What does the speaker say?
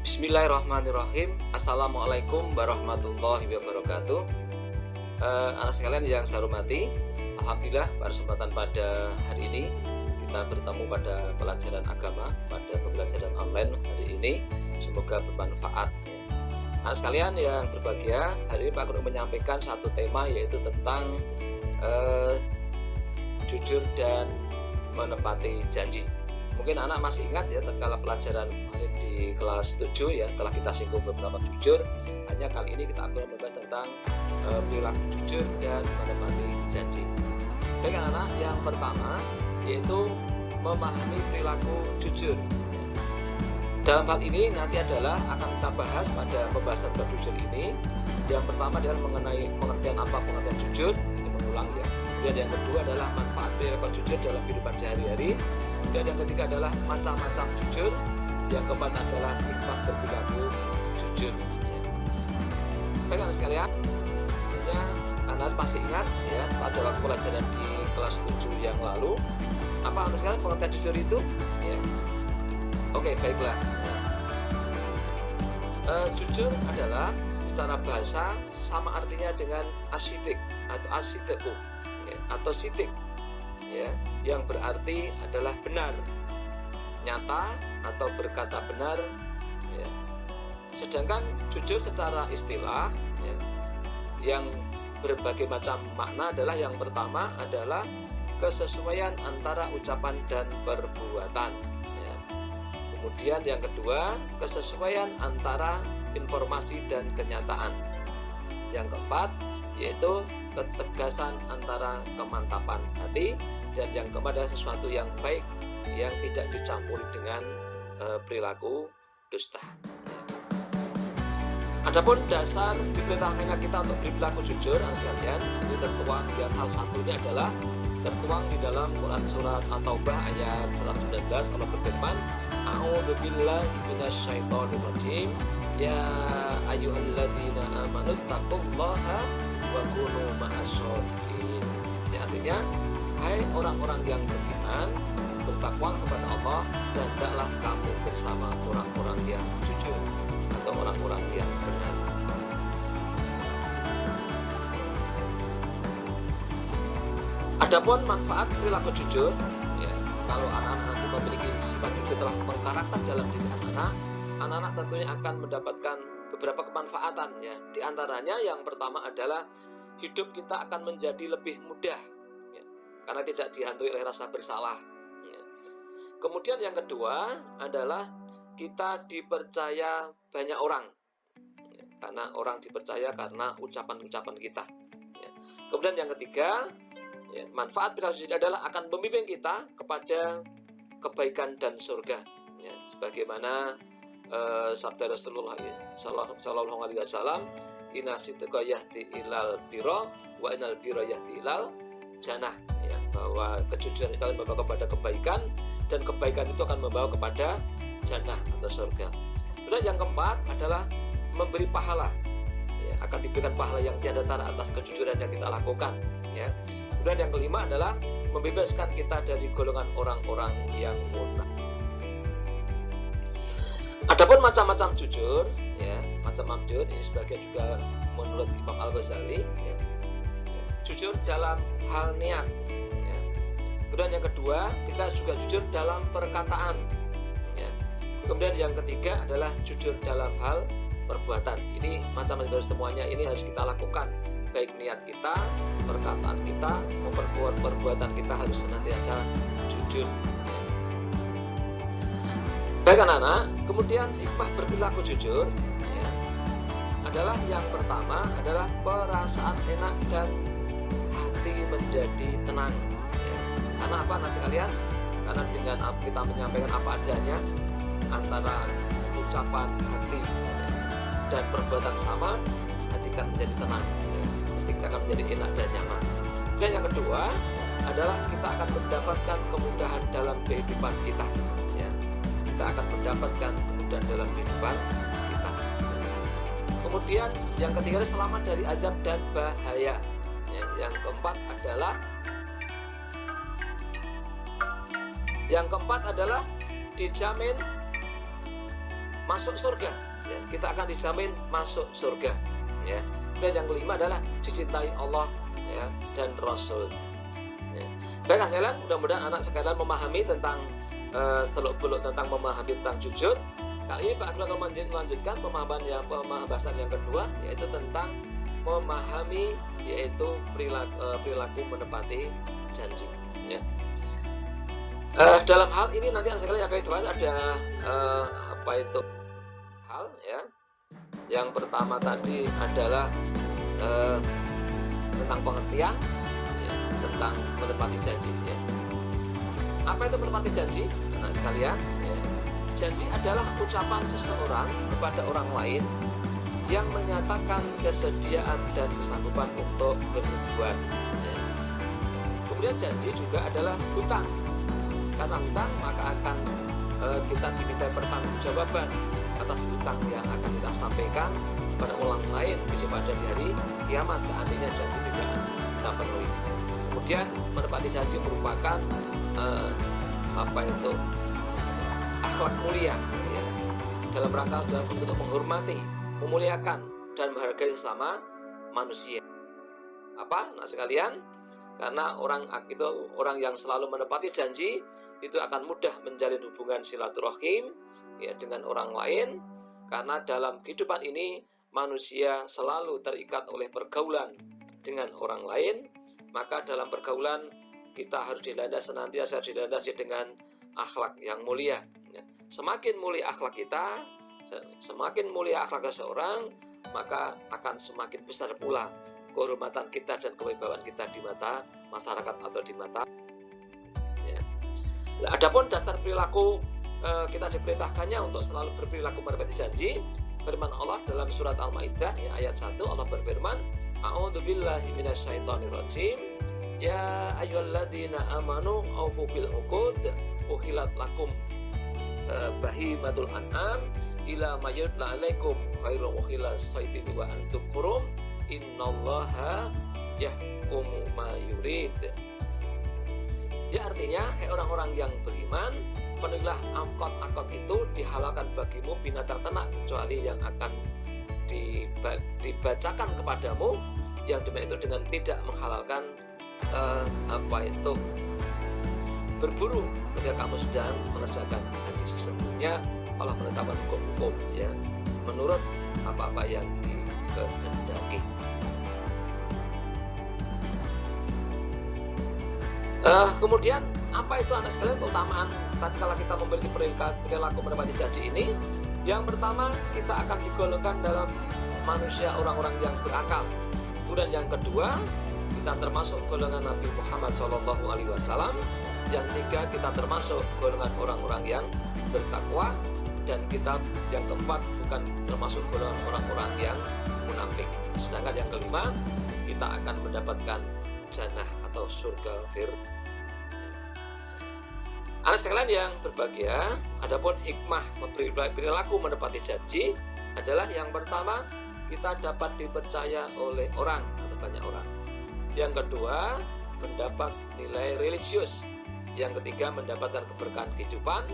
Bismillahirrahmanirrahim. Assalamualaikum warahmatullahi wabarakatuh. Anak sekalian yang saya hormati, alhamdulillah pada kesempatan pada hari ini kita bertemu pada pelajaran agama, pada pembelajaran online hari ini. Semoga bermanfaat. Anak sekalian yang berbahagia, hari ini Pak Guru menyampaikan satu tema, yaitu tentang jujur dan menepati janji. Mungkin anak masih ingat ya, tatkala pelajaran di kelas 7 ya, telah kita singgung beberapa jujur. Hanya kali ini kita akan membahas tentang perilaku jujur dan menepati janji. Baik anak, yang pertama yaitu memahami perilaku jujur. Dalam hal ini nanti adalah akan kita bahas pada pembahasan bab jujur ini. Yang pertama adalah mengenai pengertian apa pengertian jujur, ini mengulang ya. Dan yang kedua adalah manfaat perilaku jujur dalam kehidupan sehari-hari. Dan yang ketiga adalah macam-macam jujur. Yang keempat adalah hikmah berperilaku jujur. Baik anak sekalian, tentunya anak pasti ingat ya, pada waktu pelajaran di kelas 7 yang lalu, apa anak sekalian pengertian jujur itu? Ya. Oke, baiklah. Jujur adalah secara bahasa sama artinya dengan asidik atau asiteku ya, atau sitik ya, yang berarti adalah benar, nyata atau berkata benar ya. Sedangkan jujur secara istilah ya, yang berbagai macam makna adalah yang pertama adalah kesesuaian antara ucapan dan perbuatan ya. Kemudian yang kedua, kesesuaian antara informasi dan kenyataan. Yang keempat yaitu ketegasan antara kemantapan hati. Dan yang keempat adalah sesuatu yang baik yang tidak dicampuri dengan perilaku dusta. Adapun dasar diperintahkannya kita untuk berperilaku jujur, sekalian, ini tertuang ya, salah satunya adalah tertuang di dalam Quran surat At-Taubah ayat 119. Allah berfirman, A'udzubillahi minasyaitonirrajim, ya ayyuhalladzina amanu taqullaha wa kunu ma'asyadiqin. Ya, artinya, hai orang-orang yang beriman, bertakwa kepada Allah dan hendaklah kamu bersama orang-orang yang jujur atau orang-orang yang benar. Adapun manfaat perilaku jujur ya, kalau anak-anak nanti memiliki sifat jujur telah mengkarakter dalam diri anak-anak tentunya akan mendapatkan beberapa kemanfaatan ya. Di antaranya yang pertama adalah hidup kita akan menjadi lebih mudah ya, karena tidak dihantui oleh rasa bersalah. Kemudian yang kedua adalah kita dipercaya banyak orang ya, karena orang dipercaya karena ucapan-ucapan kita ya. Kemudian yang ketiga ya, manfaat perilaku jujur adalah akan membimbing kita kepada kebaikan dan surga ya, sebagaimana sabda Rasulullah sallallahu alaihi wasallam, inna sidqa yahdi ilal birra wa innal birra yahdi ilal jannah ya, bahwa kejujuran itu akan membawa kepada kebaikan dan kebaikan itu akan membawa kepada jannah atau surga. Kemudian yang keempat adalah memberi pahala ya, akan diberikan pahala yang tiada tara atas kejujuran yang kita lakukan ya. Kemudian yang kelima adalah membebaskan kita dari golongan orang-orang yang munafik. Adapun macam-macam jujur ya, macam-macam jujur ini sebagian juga menurut Imam Al-Ghazali ya, jujur dalam hal niat. Kemudian yang kedua, kita juga jujur dalam perkataan ya. Kemudian yang ketiga adalah jujur dalam hal perbuatan. Ini macam-macam semuanya ini harus kita lakukan, baik niat kita, perkataan kita, maupun perbuatan kita harus senantiasa jujur ya. Baik anak-anak, kemudian hikmah berperilaku jujur ya, adalah yang pertama adalah perasaan enak dan hati menjadi tenang. Karena apa anak sekalian? Karena dengan kita menyampaikan apa adanya, antara ucapan hati dan perbuatan sama, hati akan menjadi tenang, hati kita akan menjadi enak dan nyaman. Dan yang kedua adalah kita akan mendapatkan kemudahan dalam kehidupan kita ya. Kita akan mendapatkan kemudahan dalam kehidupan kita. Kemudian yang ketiga adalah selamat dari azab dan bahaya ya. Yang keempat adalah dijamin masuk surga. Ya, kita akan dijamin masuk surga. Ya. Dan yang kelima adalah dicintai Allah, ya, dan Rasul. Ya. Baiklah sekalian, mudah-mudahan anak sekalian memahami tentang seluk-beluk tentang memahami tentang jujur. Kali ini Pak Agil akan melanjutkan pembahasan yang kedua, yaitu tentang memahami, yaitu perilaku menepati janji. Ya. Dalam hal ini nanti sekalian yang akan dibahas ada hal, ya. Yang pertama tadi adalah tentang pengertian, ya, tentang menepati janji. Ya. Apa itu menepati janji, anak sekalian? Ya. Janji adalah ucapan seseorang kepada orang lain yang menyatakan kesediaan dan kesanggupan untuk berbuat. Ya. Kemudian janji juga adalah hutang. Karena hutang maka akan kita diminta pertanggungjawaban atas hutang yang akan kita sampaikan pada orang lain besok pada di hari kiamat seandainya janji tidak kita penuhi. Kemudian menepati janji merupakan akhlak mulia, ya, dalam rangka untuk menghormati, memuliakan dan menghargai sesama manusia. Apa, nak sekalian? Karena orang yang selalu menepati janji itu akan mudah menjalin hubungan silaturahim, ya, dengan orang lain. Karena dalam kehidupan ini manusia selalu terikat oleh pergaulan dengan orang lain, maka dalam pergaulan kita harus senantiasa dilandasi dengan akhlak yang mulia. Ya. Semakin mulia akhlak kita, semakin mulia akhlak seseorang, maka akan semakin besar pula kehormatan kita dan kewibawaan kita di mata masyarakat atau di mata. Ya. Nah, adapun dasar perilaku kita diperintahkannya untuk selalu berperilaku menepati janji. Firman Allah dalam surat Al-Maidah, ya, ayat 1, Allah berfirman, A'udzubillahi minasyaitonirrajim. Ya ayyuhalladzina amanu aufu bil uqud uhilat lakum bahimatul an'am ila ma yutla alaikum khairu muhilas saydin wa antum hurum innallaha yahkumu ma yurid. Ya, artinya, hai orang-orang yang beriman, penuhilah angkot-angkot itu dihalalkan bagimu binatang ternak kecuali yang akan dibacakan kepadamu, yang demikian itu dengan tidak menghalalkan berburu ketika kamu sedang mengerjakan haji. Sesungguhnya Allah menetapkan hukum-hukum, ya, menurut apa-apa yang dikehendaki. Kemudian apa itu anak sekalian keutamaan tatkala kita memiliki perilaku menepati janji ini? Yang pertama, kita akan digolongkan dalam manusia orang-orang yang berakal. Kemudian yang kedua, kita termasuk golongan Nabi Muhammad SAW. Yang ketiga, kita termasuk golongan orang-orang yang bertakwa. Dan kita yang keempat, bukan termasuk golongan orang-orang yang munafik. Sedangkan yang kelima, kita akan mendapatkan jannah atau surga firdaus. Anak sekalian yang berbahagia, adapun hikmah perilaku menepati janji adalah yang pertama, kita dapat dipercaya oleh orang atau banyak orang. Yang kedua, mendapat nilai religius. Yang ketiga, mendapatkan keberkahan kehidupan.